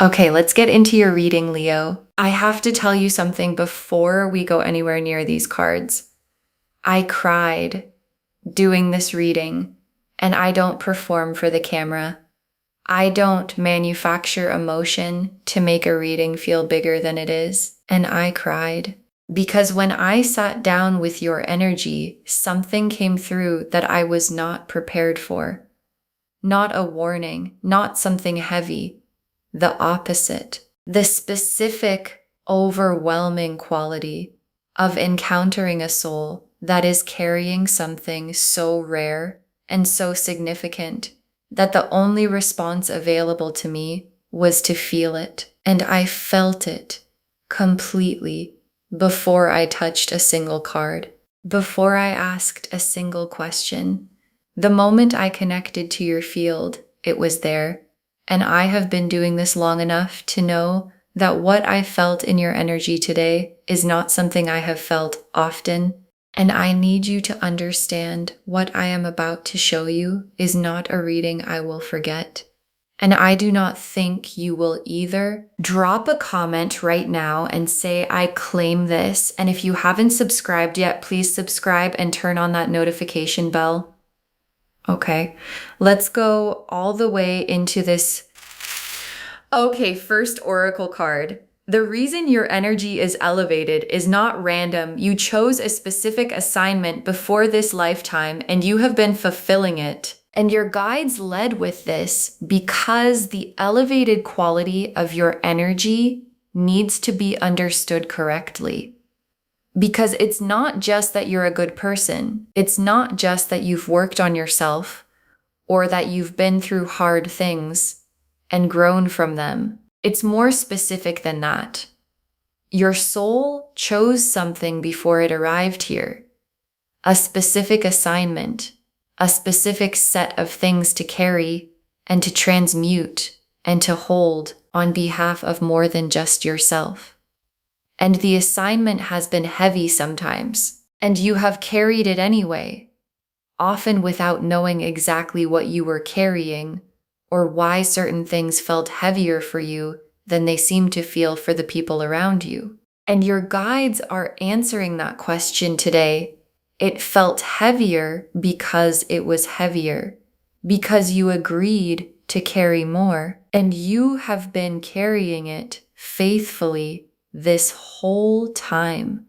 Okay, let's get into your reading, Leo. I have to tell you something before we go anywhere near these cards. I cried doing this reading, and I don't perform for the camera. I don't manufacture emotion to make a reading feel bigger than it is. And I cried because when I sat down with your energy, something came through that I was not prepared for. Not a warning, not something heavy. The opposite. The specific, overwhelming quality of encountering a soul that is carrying something so rare and so significant that the only response available to me was to feel it. And I felt it completely before I touched a single card, before I asked a single question. The moment I connected to your field, it was there. And I have been doing this long enough to know that what I felt in your energy today is not something I have felt often. And I need you to understand what I am about to show you is not a reading I will forget. And I do not think you will either. Drop a comment right now and say, I claim this. And if you haven't subscribed yet, please subscribe and turn on that notification bell. Okay, let's go all the way into this. Okay, first oracle card. The reason your energy is elevated is not random. You chose a specific assignment before this lifetime and you have been fulfilling it. And your guides led with this because the elevated quality of your energy needs to be understood correctly. Because it's not just that you're a good person. It's not just that you've worked on yourself or that you've been through hard things and grown from them. It's more specific than that. Your soul chose something before it arrived here. A specific assignment, a specific set of things to carry and to transmute and to hold on behalf of more than just yourself. And the assignment has been heavy sometimes, and you have carried it anyway, often without knowing exactly what you were carrying or why certain things felt heavier for you than they seem to feel for the people around you. And your guides are answering that question today. It felt heavier because it was heavier, because you agreed to carry more, and you have been carrying it faithfully this whole time.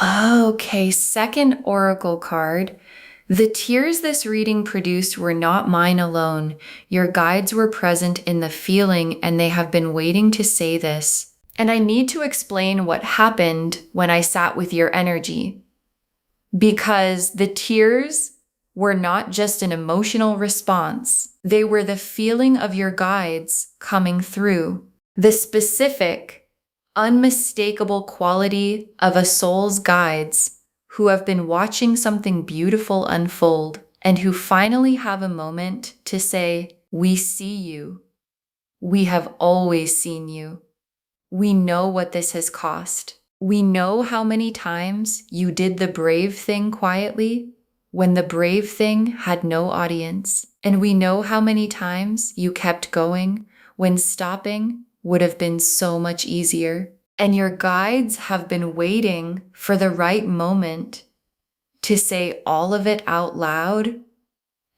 Okay, second oracle card. The tears this reading produced were not mine alone. Your guides were present in the feeling and they have been waiting to say this. And I need to explain what happened when I sat with your energy. Because the tears were not just an emotional response. They were the feeling of your guides coming through. The specific, unmistakable quality of a soul's guides who have been watching something beautiful unfold and who finally have a moment to say, we see you. We have always seen you. We know what this has cost. We know how many times you did the brave thing quietly when the brave thing had no audience. And we know how many times you kept going when stopping would have been so much easier. And your guides have been waiting for the right moment to say all of it out loud.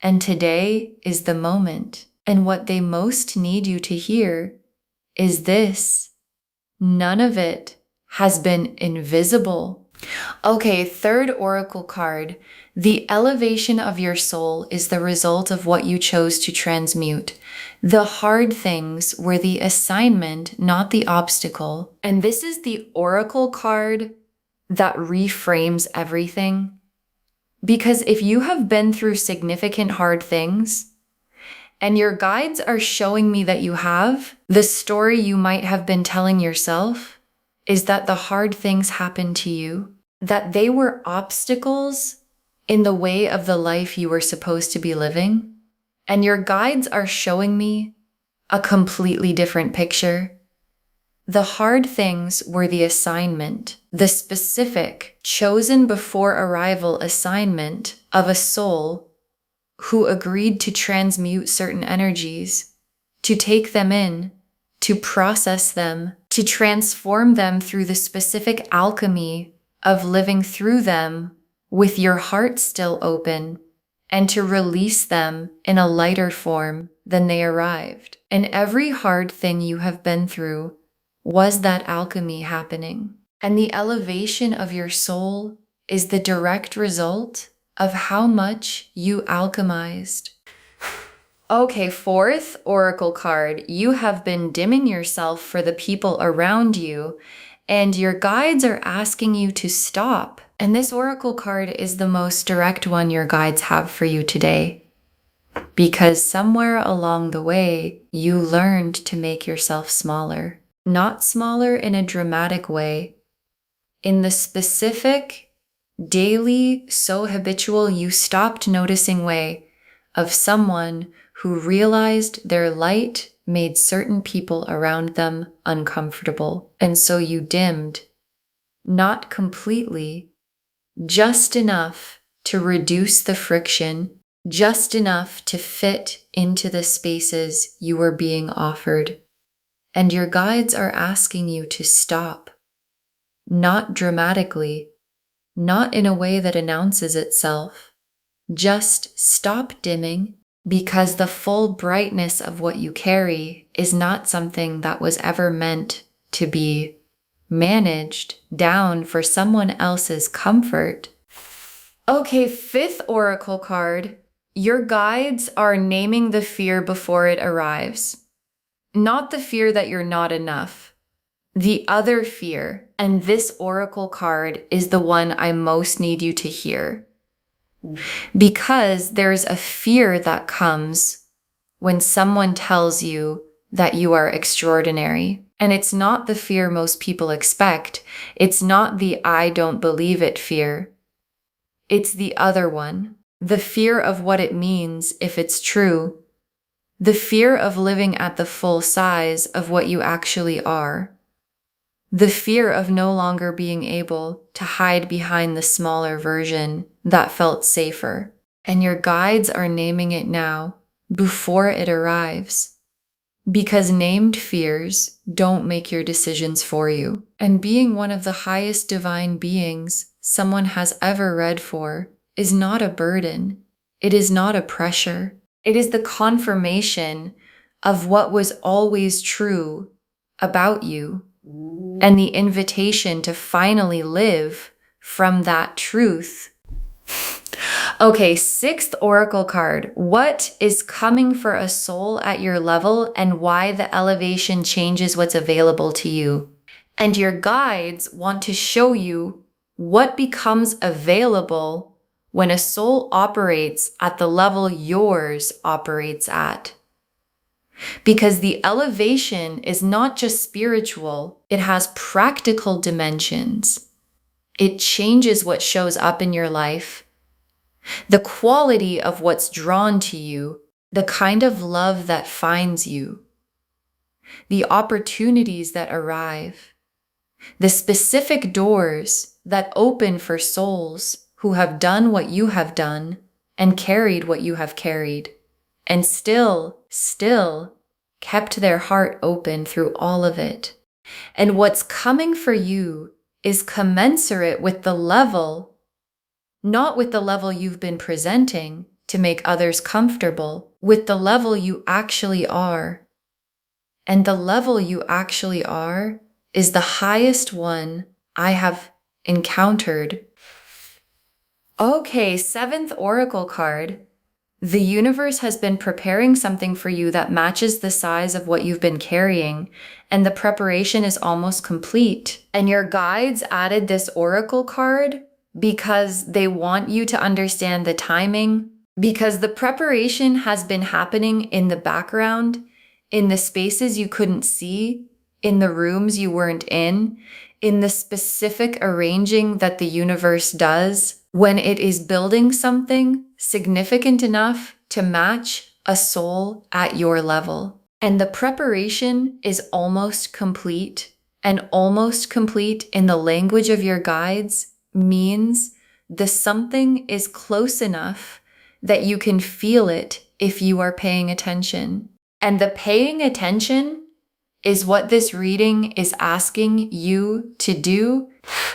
And today is the moment. And what they most need you to hear is this. None of it has been invisible. Okay, third oracle card. The elevation of your soul is the result of what you chose to transmute. The hard things were the assignment, not the obstacle. And this is the oracle card that reframes everything. Because if you have been through significant hard things, and your guides are showing me that you have, the story you might have been telling yourself is that the hard things happened to you, that they were obstacles in the way of the life you were supposed to be living. And your guides are showing me a completely different picture. The hard things were the assignment, the specific, chosen before arrival assignment of a soul who agreed to transmute certain energies to take them in, to process them, to transform them through the specific alchemy of living through them with your heart still open, and to release them in a lighter form than they arrived. And every hard thing you have been through was that alchemy happening. And the elevation of your soul is the direct result of how much you alchemized. Okay, fourth oracle card. You have been dimming yourself for the people around you, and your guides are asking you to stop. And this oracle card is the most direct one your guides have for you today, because somewhere along the way, you learned to make yourself smaller. Not smaller in a dramatic way, in the specific, daily, so habitual you stopped noticing way of someone who realized their light made certain people around them uncomfortable. And so you dimmed, not completely, just enough to reduce the friction, just enough to fit into the spaces you were being offered. And your guides are asking you to stop, not dramatically, not in a way that announces itself. Just stop dimming, because the full brightness of what you carry is not something that was ever meant to be managed down for someone else's comfort. Okay, fifth oracle card. Your guides are naming the fear before it arrives. Not the fear that you're not enough. The other fear, and this oracle card is the one I most need you to hear. Because there's a fear that comes when someone tells you that you are extraordinary. And it's not the fear most people expect. It's not the I don't believe it fear. It's the other one. The fear of what it means if it's true. The fear of living at the full size of what you actually are. The fear of no longer being able to hide behind the smaller version that felt safer. And your guides are naming it now, before it arrives. Because named fears don't make your decisions for you. And being one of the highest divine beings someone has ever read for is not a burden. It is not a pressure. It is the confirmation of what was always true about you. And the invitation to finally live from that truth. Okay, sixth oracle card. What is coming for a soul at your level and why the elevation changes what's available to you? And your guides want to show you what becomes available when a soul operates at the level yours operates at. Because the elevation is not just spiritual, it has practical dimensions. It changes what shows up in your life, the quality of what's drawn to you, the kind of love that finds you, the opportunities that arrive, the specific doors that open for souls who have done what you have done and carried what you have carried. And still kept their heart open through all of it. And what's coming for you is commensurate with the level, not with the level you've been presenting to make others comfortable, with the level you actually are. And the level you actually are is the highest one I have encountered. Okay, seventh oracle card. The universe has been preparing something for you that matches the size of what you've been carrying, and the preparation is almost complete. And your guides added this oracle card because they want you to understand the timing, because the preparation has been happening in the background, in the spaces you couldn't see, in the rooms you weren't in the specific arranging that the universe does when it is building something significant enough to match a soul at your level. And the preparation is almost complete, and almost complete in the language of your guides means the something is close enough that you can feel it if you are paying attention. And the paying attention is what this reading is asking you to do.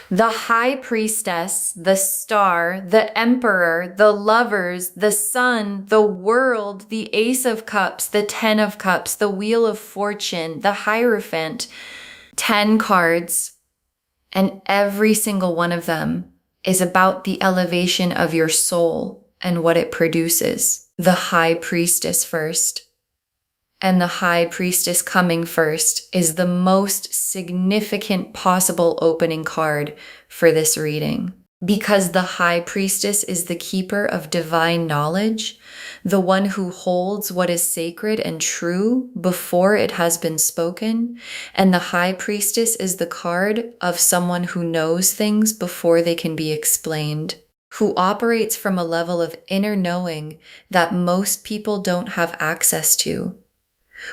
The High Priestess, the Star, the Emperor, the Lovers, the Sun, the World, the Ace of Cups, the Ten of Cups, the Wheel of Fortune, the Hierophant, 10 cards, and every single one of them is about the elevation of your soul and what it produces. The High Priestess first. And the High Priestess coming first is the most significant possible opening card for this reading. Because the High Priestess is the keeper of divine knowledge, the one who holds what is sacred and true before it has been spoken, and the High Priestess is the card of someone who knows things before they can be explained, who operates from a level of inner knowing that most people don't have access to,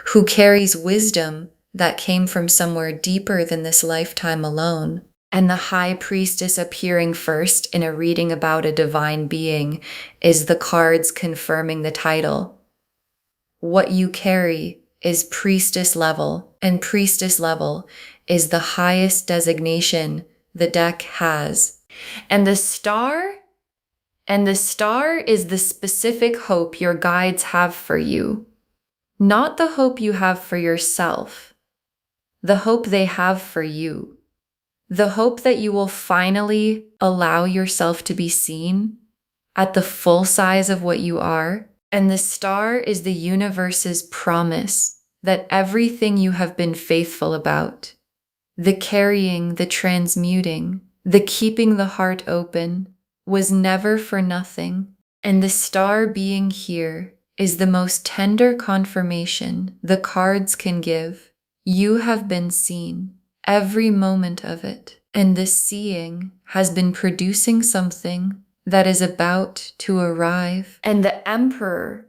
who carries wisdom that came from somewhere deeper than this lifetime alone. And the High Priestess appearing first in a reading about a divine being is the cards confirming the title. What you carry is priestess level, and priestess level is the highest designation the deck has. And the star is the specific hope your guides have for you. Not the hope you have for yourself, the hope they have for you. The hope that you will finally allow yourself to be seen at the full size of what you are. And the star is the universe's promise that everything you have been faithful about, the carrying, the transmuting, the keeping the heart open, was never for nothing. And the star being here is the most tender confirmation the cards can give. You have been seen, every moment of it, and this seeing has been producing something that is about to arrive. And the Emperor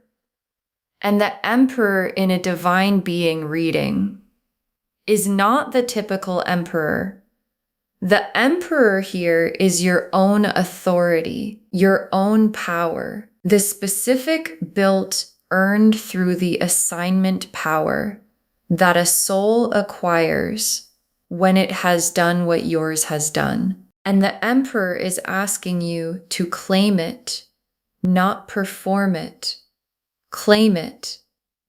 in a divine being reading is not the typical emperor. The Emperor here is your own authority, your own power, the specific built, earned through the assignment power that a soul acquires when it has done what yours has done. And the Emperor is asking you to claim it, not perform it. Claim it.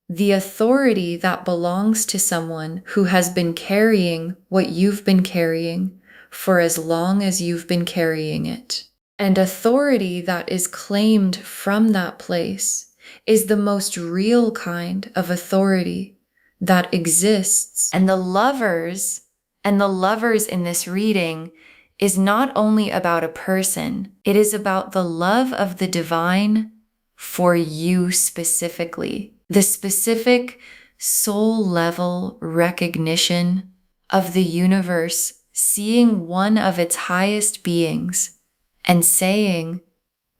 The authority that belongs to someone who has been carrying what you've been carrying for as long as you've been carrying it. And authority that is claimed from that place is the most real kind of authority that exists. And the lovers in this reading is not only about a person, it is about the love of the divine for you specifically. The specific soul level recognition of the universe seeing one of its highest beings and saying,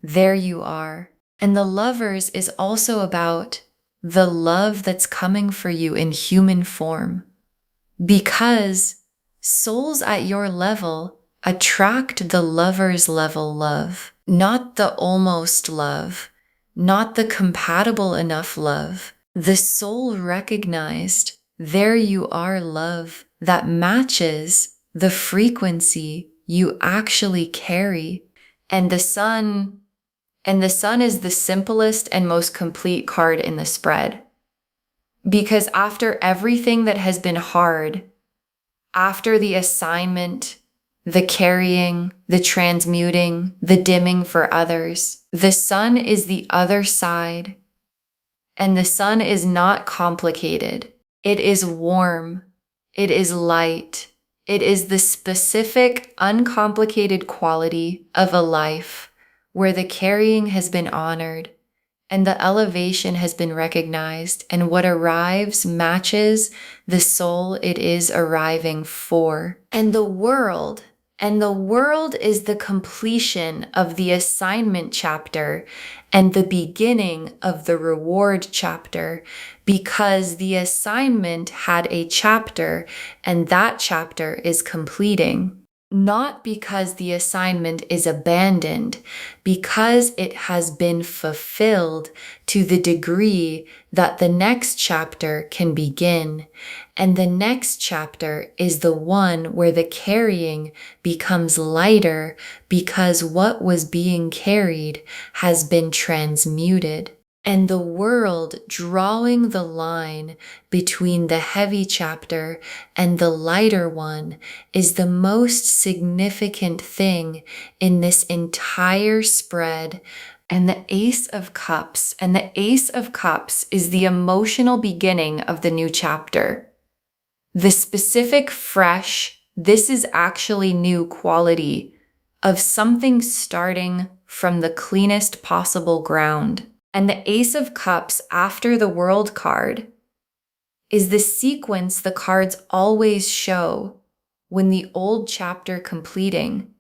there you are. And the lovers is also about the love that's coming for you in human form. Because souls at your level attract the lover's level love, not the almost love, not the compatible enough love. The soul recognized, there you are love that matches the frequency you actually carry. And the sun is the simplest and most complete card in the spread. Because after everything that has been hard, after the assignment, the carrying, the transmuting, the dimming for others, the sun is the other side. And the sun is not complicated. It is warm. It is light. It is the specific, uncomplicated quality of a life where the carrying has been honored and the elevation has been recognized, and what arrives matches the soul it is arriving for. And the world is the completion of the assignment chapter and the beginning of the reward chapter, because the assignment had a chapter and that chapter is completing. Not because the assignment is abandoned, because it has been fulfilled to the degree that the next chapter can begin. And the next chapter is the one where the carrying becomes lighter because what was being carried has been transmuted. And the world drawing the line between the heavy chapter and the lighter one is the most significant thing in this entire spread. And the Ace of Cups, and the Ace of Cups is the emotional beginning of the new chapter. The specific fresh, this is actually new quality of something starting from the cleanest possible ground. And the Ace of Cups after the World card is the sequence the cards always show when the old chapter completing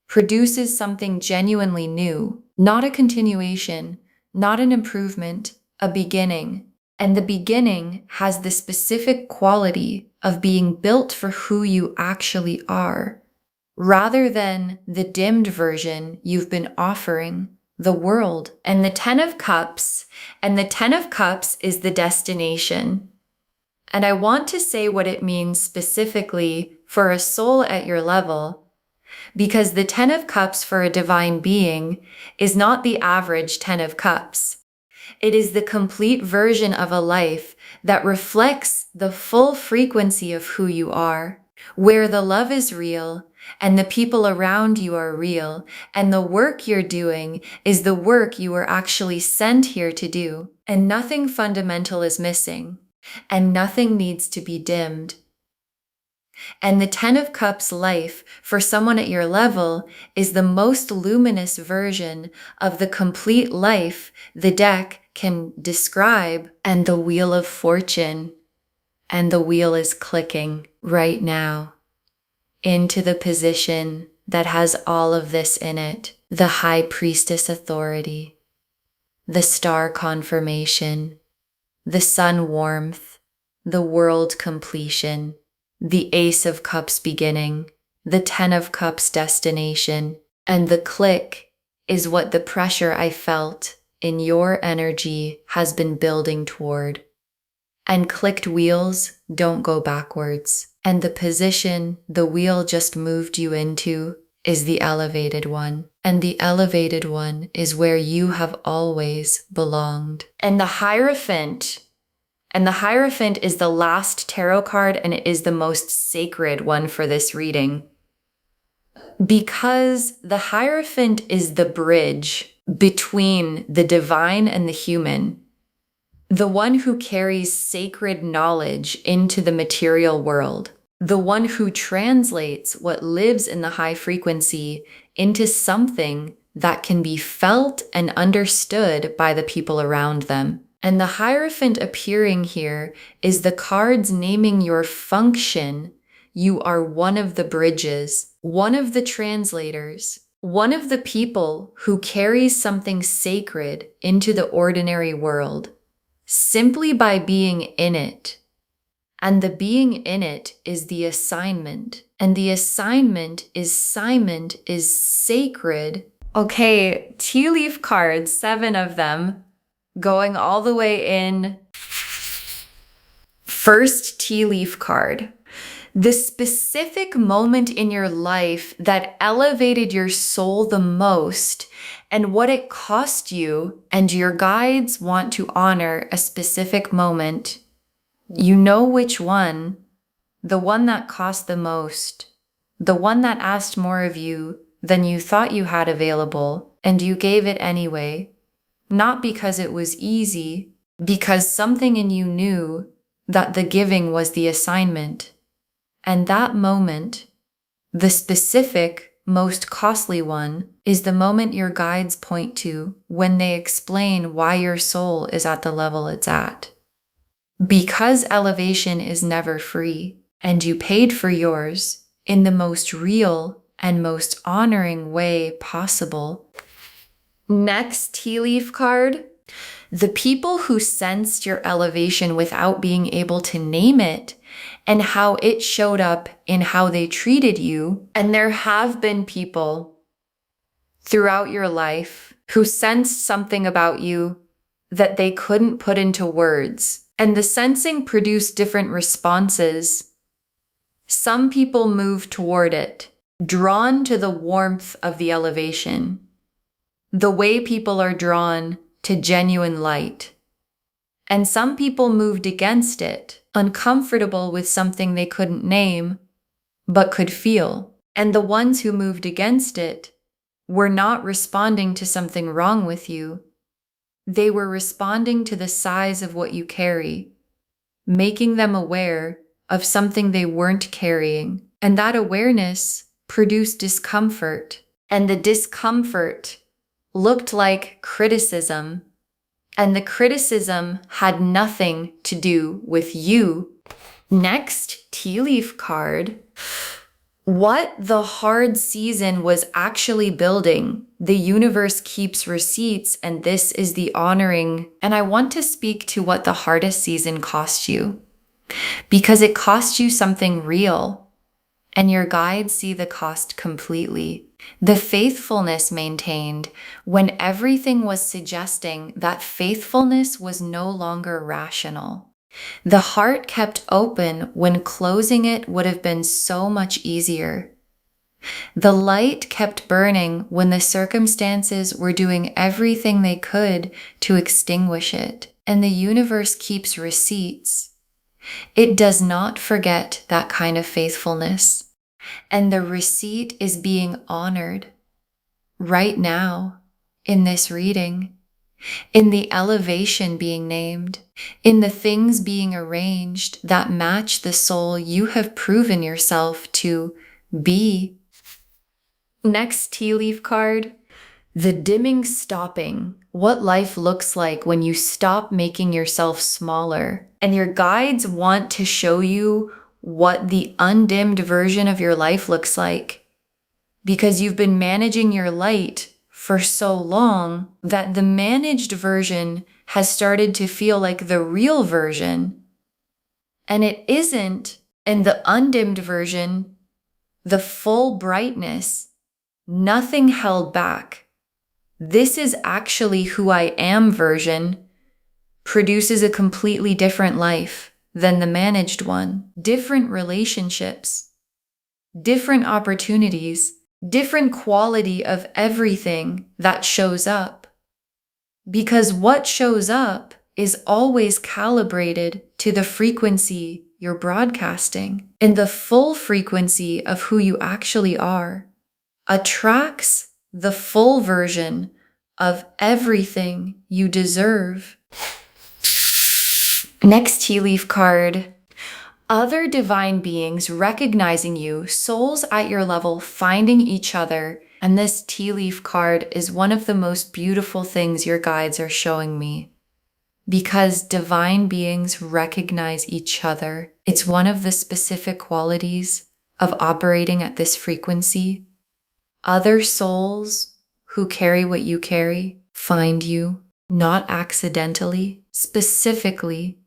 produces something genuinely new, not a continuation, not an improvement, a beginning. And the beginning has the specific quality of being built for who you actually are, rather than the dimmed version you've been offering the world. And the Ten of Cups, and the Ten of Cups is the destination. And I want to say what it means specifically for a soul at your level, because the Ten of Cups for a divine being is not the average Ten of Cups. It is the complete version of a life that reflects the full frequency of who you are, where the love is real, and the people around you are real, and the work you're doing is the work you were actually sent here to do, and nothing fundamental is missing, and nothing needs to be dimmed. And the Ten of Cups life for someone at your level is the most luminous version of the complete life the deck can describe, and the Wheel of Fortune, and the wheel is clicking right now into the position that has all of this in it. The High Priestess authority, the Star confirmation, the Sun warmth, the World completion, the Ace of Cups beginning, the Ten of Cups destination, and the click is what the pressure I felt in your energy has been building toward. And clicked wheels don't go backwards. And the position the wheel just moved you into is the elevated one. And the elevated one is where you have always belonged. And the Hierophant is the last tarot card, and it is the most sacred one for this reading. Because the Hierophant is the bridge between the divine and the human. The one who carries sacred knowledge into the material world. The one who translates what lives in the high frequency into something that can be felt and understood by the people around them. And the Hierophant appearing here is the cards naming your function. You are one of the bridges, one of the translators, one of the people who carries something sacred into the ordinary world. Simply by being in it. And the being in it is the assignment. And the assignment is sacred. Okay, tea leaf cards, 7 of them, going all the way in. First tea leaf card. The specific moment in your life that elevated your soul the most and what it cost you, and your guides want to honor a specific moment. You know which one, the one that cost the most, the one that asked more of you than you thought you had available, and you gave it anyway, not because it was easy, because something in you knew that the giving was the assignment. And that moment, the specific, most costly one, is the moment your guides point to when they explain why your soul is at the level it's at. Because elevation is never free, and you paid for yours in the most real and most honoring way possible. Next tea leaf card. The people who sensed your elevation without being able to name it, and how it showed up in how they treated you. And there have been people throughout your life who sensed something about you that they couldn't put into words. And the sensing produced different responses. Some people move toward it, drawn to the warmth of the elevation, the way people are drawn to genuine light. And some people moved against it, uncomfortable with something they couldn't name, but could feel. And the ones who moved against it were not responding to something wrong with you. They were responding to the size of what you carry, making them aware of something they weren't carrying. And that awareness produced discomfort. And the discomfort looked like criticism. And the criticism had nothing to do with you. Next, tea leaf card. What the hard season was actually building. The universe keeps receipts, and this is the honoring. And I want to speak to what the hardest season cost you, because it cost you something real, and your guides see the cost completely. The faithfulness maintained when everything was suggesting that faithfulness was no longer rational. The heart kept open when closing it would have been so much easier. The light kept burning when the circumstances were doing everything they could to extinguish it. And the universe keeps receipts. It does not forget that kind of faithfulness. And the receipt is being honored right now in this reading, in the elevation being named, in the things being arranged that match the soul you have proven yourself to be. Next tea leaf card, the dimming stopping. What life looks like when you stop making yourself smaller. And your guides want to show you what the undimmed version of your life looks like, because you've been managing your light for so long that the managed version has started to feel like the real version, and it isn't. And the undimmed version, the full brightness, nothing held back. This is actually who I am version, produces a completely different life than the managed one. Different relationships, different opportunities, different quality of everything that shows up. Because what shows up is always calibrated to the frequency you're broadcasting. And the full frequency of who you actually are attracts the full version of everything you deserve. Next tea leaf card. Other divine beings recognizing you, souls at your level finding each other. And this tea leaf card is one of the most beautiful things your guides are showing me, because divine beings recognize each other. It's one of the specific qualities of operating at this frequency. Other souls who carry what you carry find you, not accidentally, specifically,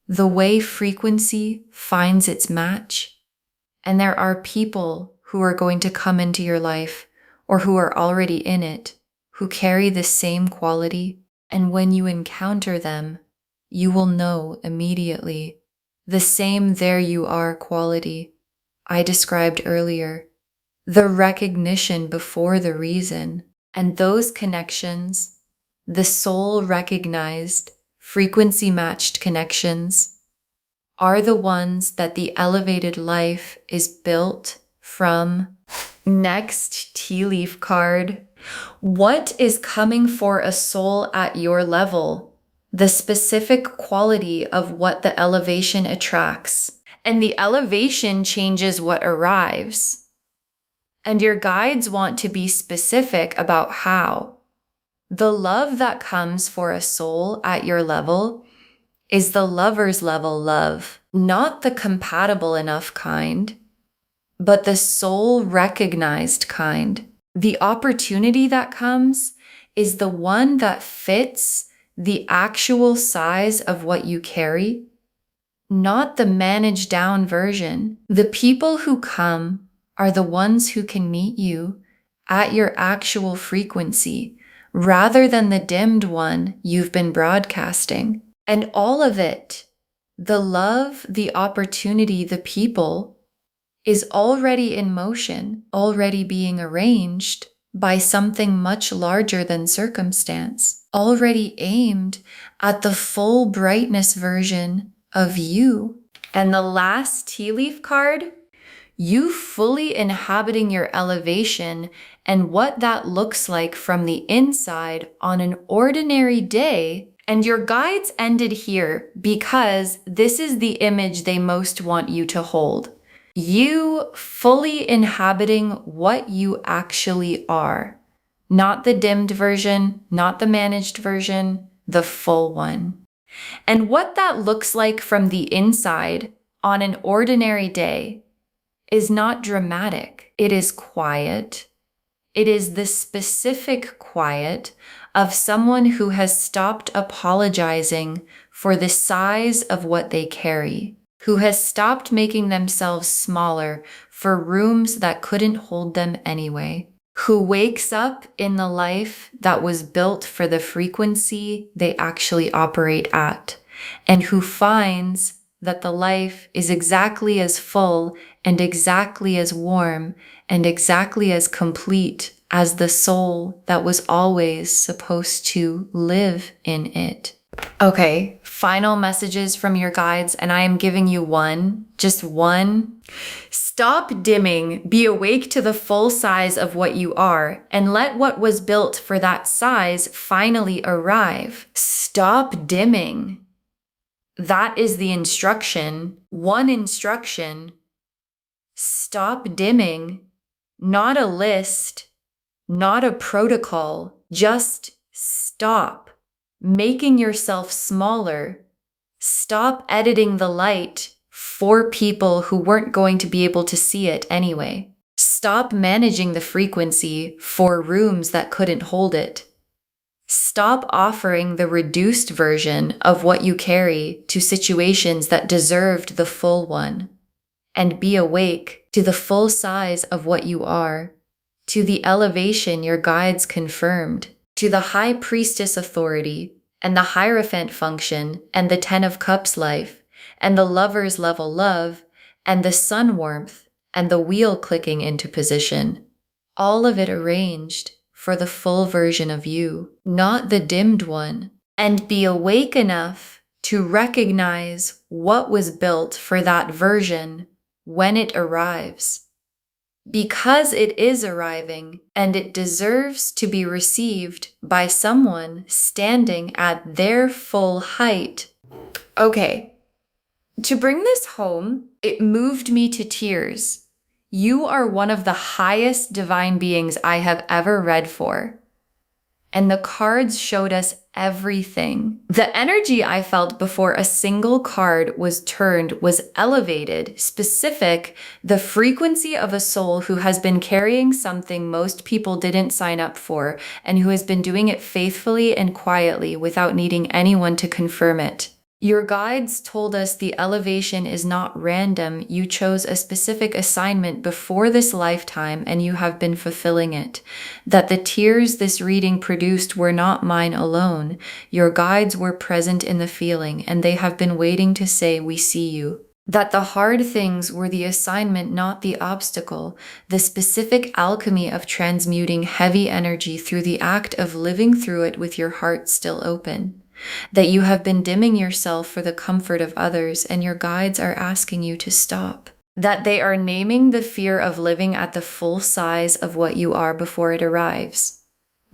the way frequency finds its match. And there are people who are going to come into your life, or who are already in it, who carry the same quality. And when you encounter them, you will know immediately the same there you are quality I described earlier. The recognition before the reason. And those connections, the soul recognized, frequency matched connections, are the ones that the elevated life is built from. Next tea leaf card. What is coming for a soul at your level? The specific quality of what the elevation attracts. And the elevation changes what arrives. And your guides want to be specific about how. The love that comes for a soul at your level is the lover's level love, not the compatible enough kind, but the soul recognized kind. The opportunity that comes is the one that fits the actual size of what you carry, not the managed down version. The people who come are the ones who can meet you at your actual frequency, rather than the dimmed one you've been broadcasting. And all of it, the love, the opportunity, the people, is already in motion, already being arranged by something much larger than circumstance, already aimed at the full brightness version of you. And the last tea leaf card, you fully inhabiting your elevation and what that looks like from the inside on an ordinary day. And your guides ended here because this is the image they most want you to hold. You fully inhabiting what you actually are. Not the dimmed version, not the managed version, the full one. And what that looks like from the inside on an ordinary day is not dramatic. It is quiet. It is the specific quiet of someone who has stopped apologizing for the size of what they carry, who has stopped making themselves smaller for rooms that couldn't hold them anyway, who wakes up in the life that was built for the frequency they actually operate at, and who finds that the life is exactly as full and exactly as warm and exactly as complete as the soul that was always supposed to live in it. Okay, final messages from your guides, and I am giving you one, just one. Stop dimming, be awake to the full size of what you are, and let what was built for that size finally arrive. Stop dimming. That is the instruction. One instruction. Stop dimming. Not a list, not a protocol. Just stop making yourself smaller. Stop editing the light for people who weren't going to be able to see it anyway. Stop managing the frequency for rooms that couldn't hold it. Stop offering the reduced version of what you carry to situations that deserved the full one. And be awake to the full size of what you are, to the elevation your guides confirmed, to the High Priestess authority, and the Hierophant function, and the Ten of Cups life, and the Lover's level love, and the Sun warmth, and the wheel clicking into position. All of it arranged for the full version of you, not the dimmed one. And be awake enough to recognize what was built for that version when it arrives. Because it is arriving, and it deserves to be received by someone standing at their full height. Okay, to bring this home, it moved me to tears. You are one of the highest divine beings I have ever read for. And the cards showed us everything. The energy I felt before a single card was turned was elevated, specific, the frequency of a soul who has been carrying something most people didn't sign up for, and who has been doing it faithfully and quietly without needing anyone to confirm it. Your guides told us the elevation is not random. You chose a specific assignment before this lifetime and you have been fulfilling it. That the tears this reading produced were not mine alone. Your guides were present in the feeling and they have been waiting to say, "We see you." That the hard things were the assignment, not the obstacle. The specific alchemy of transmuting heavy energy through the act of living through it with your heart still open. That you have been dimming yourself for the comfort of others and your guides are asking you to stop. That they are naming the fear of living at the full size of what you are before it arrives.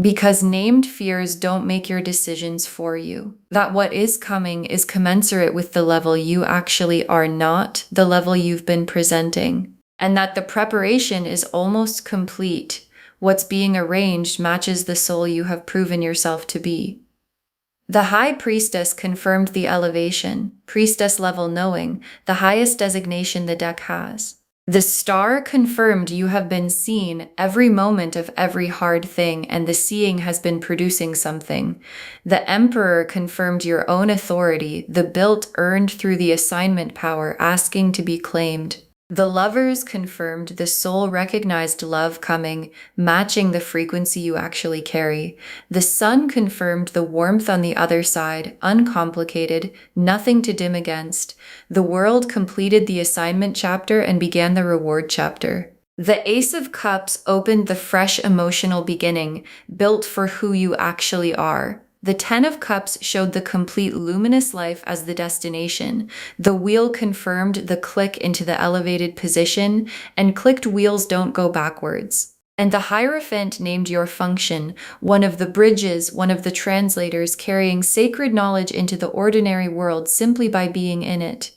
Because named fears don't make your decisions for you. That what is coming is commensurate with the level you actually are, not the level you've been presenting. And that the preparation is almost complete. What's being arranged matches the soul you have proven yourself to be. The High Priestess confirmed the elevation, priestess level knowing, the highest designation the deck has. The star confirmed you have been seen every moment of every hard thing, and the seeing has been producing something. The Emperor confirmed your own authority, the built earned through the assignment power, asking to be claimed. The Lovers confirmed the soul recognized love coming, matching the frequency you actually carry. The Sun confirmed the warmth on the other side, uncomplicated, nothing to dim against. The World completed the assignment chapter and began the reward chapter. The Ace of Cups opened the fresh emotional beginning, built for who you actually are. The Ten of Cups showed the complete luminous life as the destination. The Wheel confirmed the click into the elevated position, and clicked wheels don't go backwards. And the Hierophant named your function, one of the bridges, one of the translators carrying sacred knowledge into the ordinary world simply by being in it.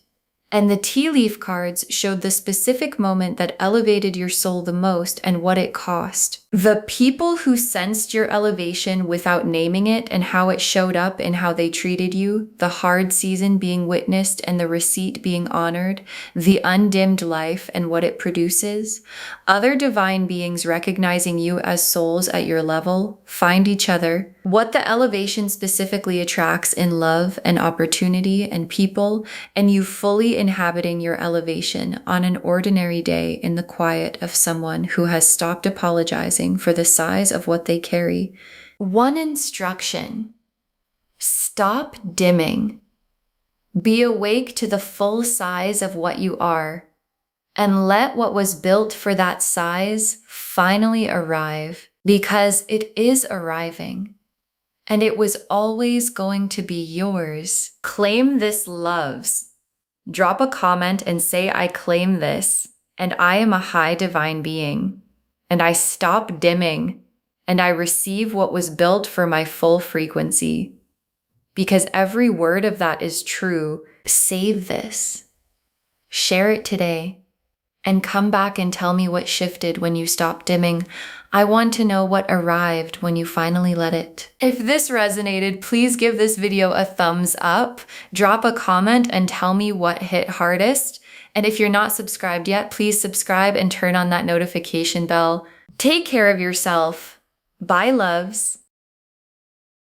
And the tea leaf cards showed the specific moment that elevated your soul the most and what it cost. The people who sensed your elevation without naming it and how it showed up in how they treated you, the hard season being witnessed and the receipt being honored, the undimmed life and what it produces, other divine beings recognizing you as souls at your level, find each other, what the elevation specifically attracts in love and opportunity and people, and you fully inhabiting your elevation on an ordinary day in the quiet of someone who has stopped apologizing for the size of what they carry. One instruction: stop dimming. Be awake to the full size of what you are, and let what was built for that size finally arrive, because it is arriving. And it was always going to be yours. Claim this, loves. Drop a comment and say, I claim this, and I am a high divine being, and I stop dimming, and I receive what was built for my full frequency. Because every word of that is true. Save this. Share it today. And come back and tell me what shifted when you stopped dimming. I want to know what arrived when you finally let it. If this resonated, please give this video a thumbs up, drop a comment and tell me what hit hardest. And if you're not subscribed yet, please subscribe and turn on that notification bell. Take care of yourself. Bye, loves.